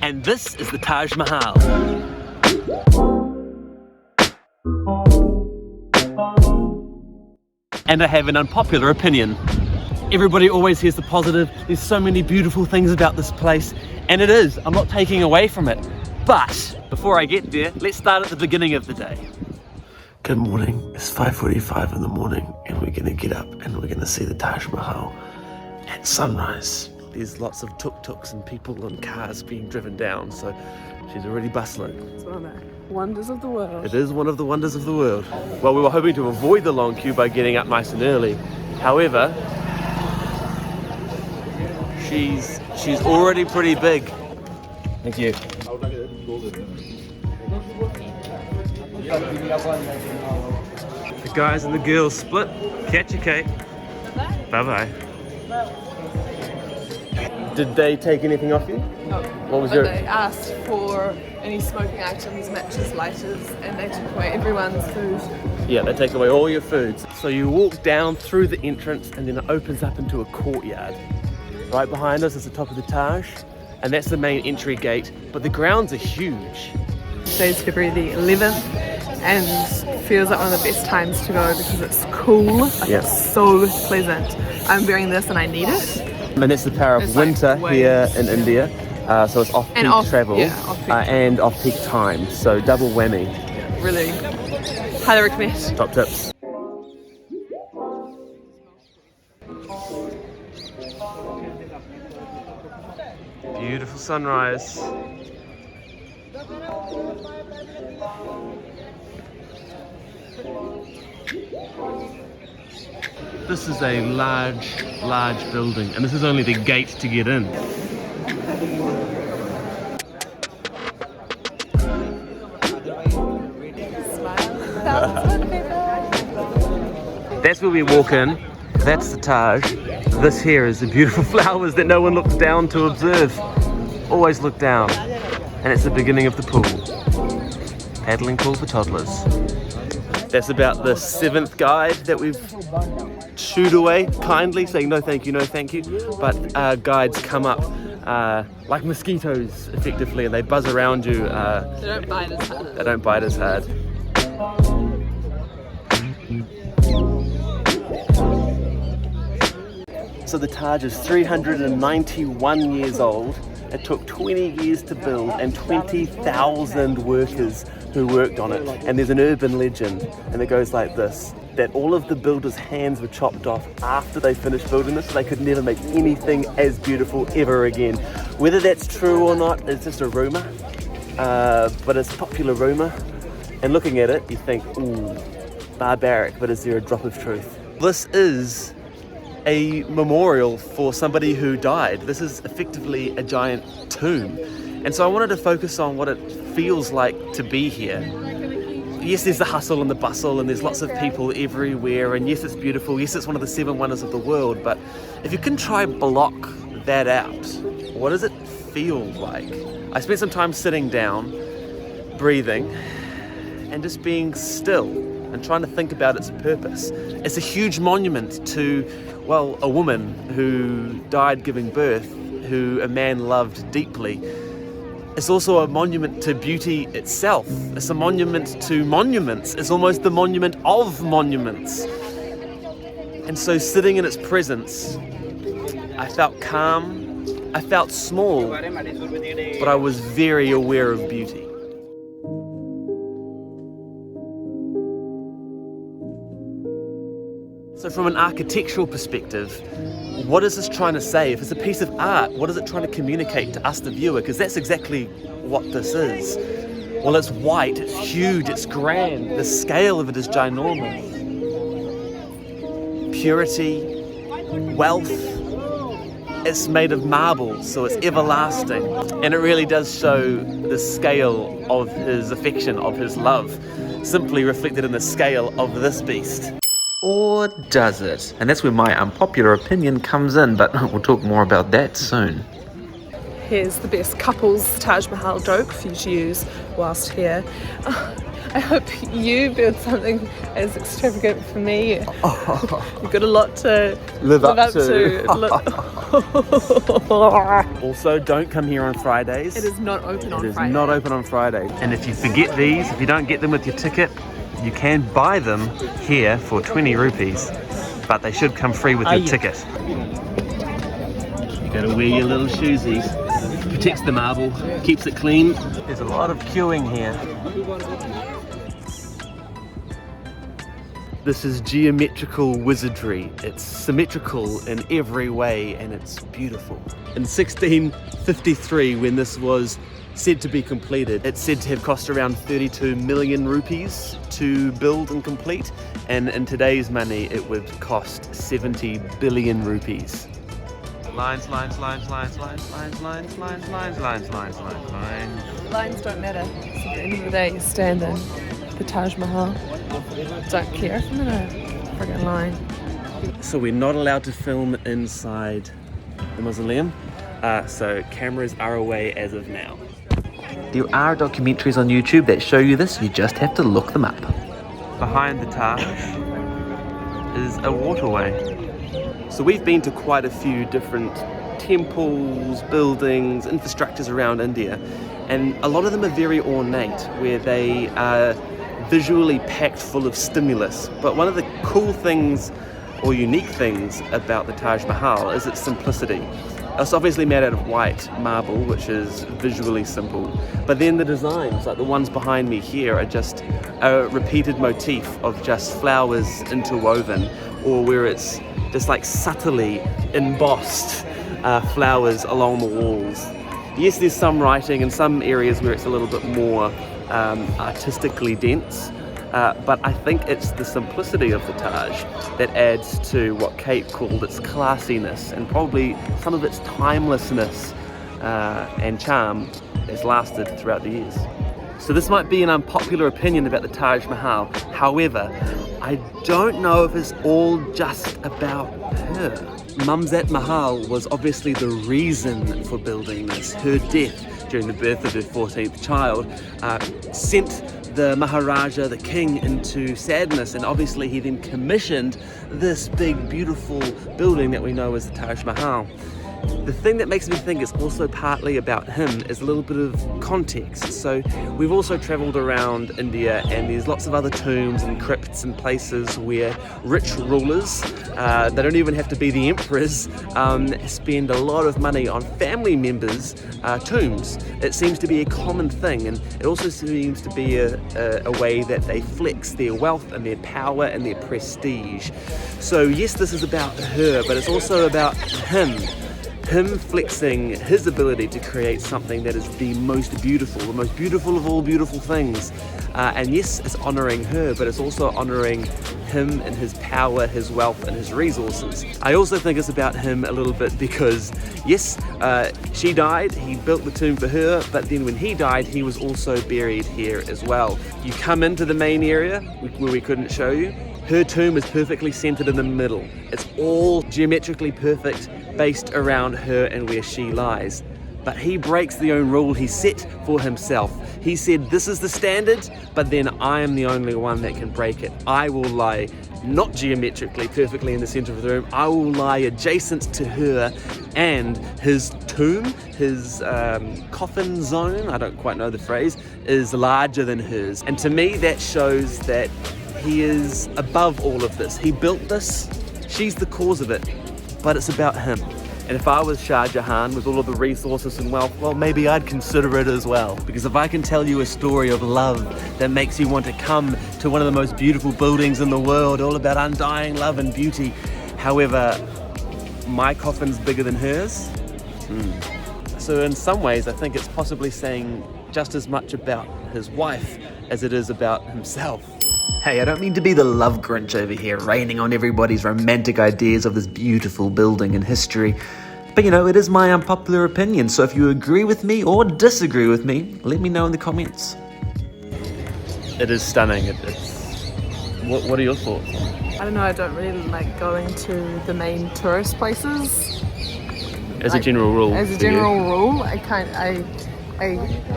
and this is the Taj Mahal. And I have an unpopular opinion. Everybody always hears the positive. There's so many beautiful things about this place, and it is. I'm not taking away from it. But before I get there, let's start at the beginning of the day. Good morning. It's 5:45 in the morning, and we're gonna get up and we're gonna see the Taj Mahal at sunrise. There's lots of tuk-tuks and people and cars being driven down, so she's already bustling. It's one of the wonders of the world. It is one of the wonders of the world. Well, we were hoping to avoid the long queue by getting up nice and early. However, she's already pretty big. Thank you. The guys and the girls split. Catch a cake. Bye-bye. Did they take anything off you? No. What was But your... They asked for any smoking items, matches, lighters, and they took away everyone's food. Yeah, they take away all your foods. So you walk down through the entrance and then it opens up into a courtyard. Right behind us is the top of the Taj, and that's the main entry gate, but the grounds are huge. Today's February the 11th, and feels like one of the best times to go because it's cool, like Yeah. it's so pleasant. I'm wearing this and I need it. And that's the power of It's like winter way- here in India, so it's off-peak And off- travel yeah, off-peak and off-peak time, so double whammy. Really, highly recommend. Top tips. Beautiful sunrise. This is a large building, and this is only the gate to get in. That's where we walk in. That's the Taj. This here is the beautiful flowers that no one looks down to observe. Always look down. And it's the beginning of the pool. Paddling pool for toddlers. That's about the 7th guide that we've shooed away kindly, saying no thank you, no thank you. But guides come up like mosquitoes, effectively, and they buzz around you. They don't bite as hard. They don't bite as hard. So the Taj is 391 years old. It took 20 years to build and 20,000 workers who worked on it. And there's an urban legend, and it goes like this, that all of the builders' hands were chopped off after they finished building this, so they could never make anything as beautiful ever again. Whether that's true or not is just a rumour, but it's a popular rumour. And looking at it, you think, ooh, barbaric, but is there a drop of truth? This is a memorial for somebody who died. This is effectively a giant tomb. And so I wanted to focus on what it feels like to be here. Yes, there's the hustle and the bustle, and there's lots of people everywhere, and yes, it's beautiful, yes, it's one of the 7 wonders of the world, but if you can try block that out, what does it feel like? I spent some time sitting down, breathing, and just being still, and trying to think about its purpose. It's a huge monument to, well, a woman who died giving birth, who a man loved deeply. It's also a monument to beauty itself. It's a monument to monuments. It's almost the monument of monuments. And so sitting in its presence, I felt calm, I felt small, but I was very aware of beauty. So from an architectural perspective, what is this trying to say? If it's a piece of art, what is it trying to communicate to us, the viewer? Because that's exactly what this is. Well, it's white, it's huge, it's grand. The scale of it is ginormous. Purity, wealth. It's made of marble, so it's everlasting. And it really does show the scale of his affection, of his love, simply reflected in the scale of this beast. Or does it? And that's where my unpopular opinion comes in, but we'll talk more about that soon. Here's the best couples Taj Mahal joke for you to use whilst here. I hope you build something as extravagant for me. You've got a lot to live up to. Also, don't come here on Fridays. It is not open on It is Friday. not open on Friday. And if you forget these, if you don't get them with your ticket, you can buy them here for 20 rupees. But they should come free with your ticket. You gotta wear your little shoesies. Protects the marble, keeps it clean. There's a lot of queuing here. This is geometrical wizardry. It's symmetrical in every way and it's beautiful. In 1653, when this was said to be completed, it's said to have cost around 32 million rupees to build and complete, and in today's money it would cost 70 billion rupees. Lines, lines, lines, lines, lines, lines, lines, lines, lines, lines, lines, lines, lines. Lines don't matter. So at the end of the day, you stand in the Taj Mahal. Don't care if I'm in a friggin' line. So we're not allowed to film inside the mausoleum, so cameras are away as of now. There are documentaries on YouTube that show you this, you just have to look them up. Behind the Taj is a waterway. So we've been to quite a few different temples, buildings, infrastructures around India, and a lot of them are very ornate, where they are visually packed full of stimulus. But one of the cool things or unique things about the Taj Mahal is its simplicity. It's obviously made out of white marble, which is visually simple, but then the designs, like the ones behind me here, are just a repeated motif of just flowers interwoven, or where it's just like subtly embossed flowers along the walls. Yes, there's some writing in some areas where it's a little bit more artistically dense, but I think it's the simplicity of the Taj that adds to what Kate called its classiness, and probably some of its timelessness and charm has lasted throughout the years. So this might be an unpopular opinion about the Taj Mahal. However, I don't know if it's all just about her. Mumtaz Mahal was obviously the reason for building this. Her death during the birth of her 14th child sent the Maharaja, the king, into sadness, and obviously he then commissioned this big beautiful building that we know as the Taj Mahal. The thing that makes me think it's also partly about him is a little bit of context. So we've also travelled around India, and there's lots of other tombs and crypts and places where rich rulers, they don't even have to be the emperors, spend a lot of money on family members' tombs. It seems to be a common thing, and it also seems to be a way that they flex their wealth and their power and their prestige. So yes, this is about her, but it's also about him flexing his ability to create something that is the most beautiful of all beautiful things. And yes, it's honouring her, but it's also honouring him and his power, his wealth and his resources. I also think it's about him a little bit because, yes, she died, he built the tomb for her, but then when he died, he was also buried here as well. You come into the main area, where we couldn't show you, her tomb is perfectly centered in the middle. It's all geometrically perfect, based around her and where she lies. But he breaks the own rule he set for himself. He said, this is the standard, but then I am the only one that can break it. I will lie not geometrically perfectly in the center of the room. I will lie adjacent to her, and his tomb, his coffin zone, I don't quite know the phrase, is larger than hers. And to me, that shows that he is above all of this. He built this, she's the cause of it, but it's about him. And if I was Shah Jahān with all of the resources and wealth, well, maybe I'd consider it as well. Because if I can tell you a story of love that makes you want to come to one of the most beautiful buildings in the world, all about undying love and beauty, however, my coffin's bigger than hers. So in some ways, I think it's possibly saying just as much about his wife as it is about himself. Hey, I don't mean to be the love Grinch over here, raining on everybody's romantic ideas of this beautiful building and history. But you know, it is my unpopular opinion, so if you agree with me or disagree with me, let me know in the comments. It is stunning. What are your thoughts? I don't know, I don't really like going to the main tourist places. As a general rule. As a general rule, I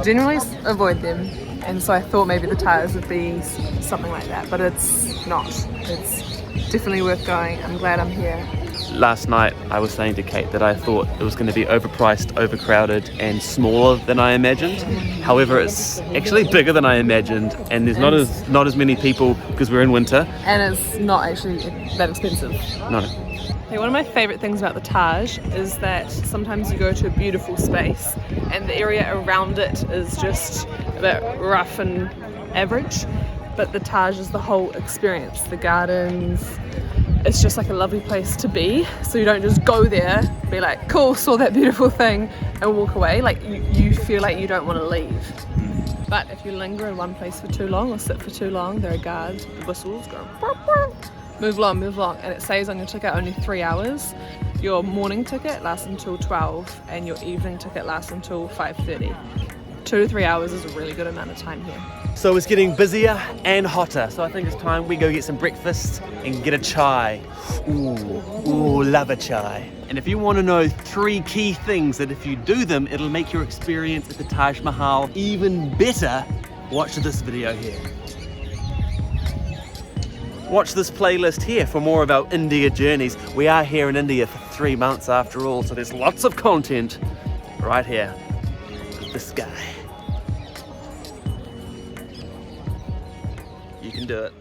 generally avoid them. And so I thought maybe the Taj would be something like that, but it's not. It's definitely worth going. I'm glad I'm here. Last night I was saying to Kate that I thought it was going to be overpriced, overcrowded and smaller than I imagined. However, it's actually bigger than I imagined, and there's not as many people because we're in winter. And it's not actually that expensive. No. Hey, one of my favourite things about the Taj is that sometimes you go to a beautiful space and the area around it is just a bit rough and average, but the Taj is the whole experience, the gardens. It's just like a lovely place to be, so you don't just go there, be like, cool, saw that beautiful thing, and walk away. Like you feel like you don't want to leave. But if you linger in one place for too long or sit for too long, there are guards, the whistles going, move along, and it says on your ticket only 3 hours. Your morning ticket lasts until 12 and your evening ticket lasts until 5:30. 2 to 3 hours is a really good amount of time here. So it's getting busier and hotter, so I think it's time we go get some breakfast and get a chai. Ooh, love a chai. And if you want to know 3 key things that if you do them, it'll make your experience at the Taj Mahal even better, watch this video here. Watch this playlist here for more of our India journeys. We are here in India for 3 months after all, so there's lots of content right here. This guy. You can do it.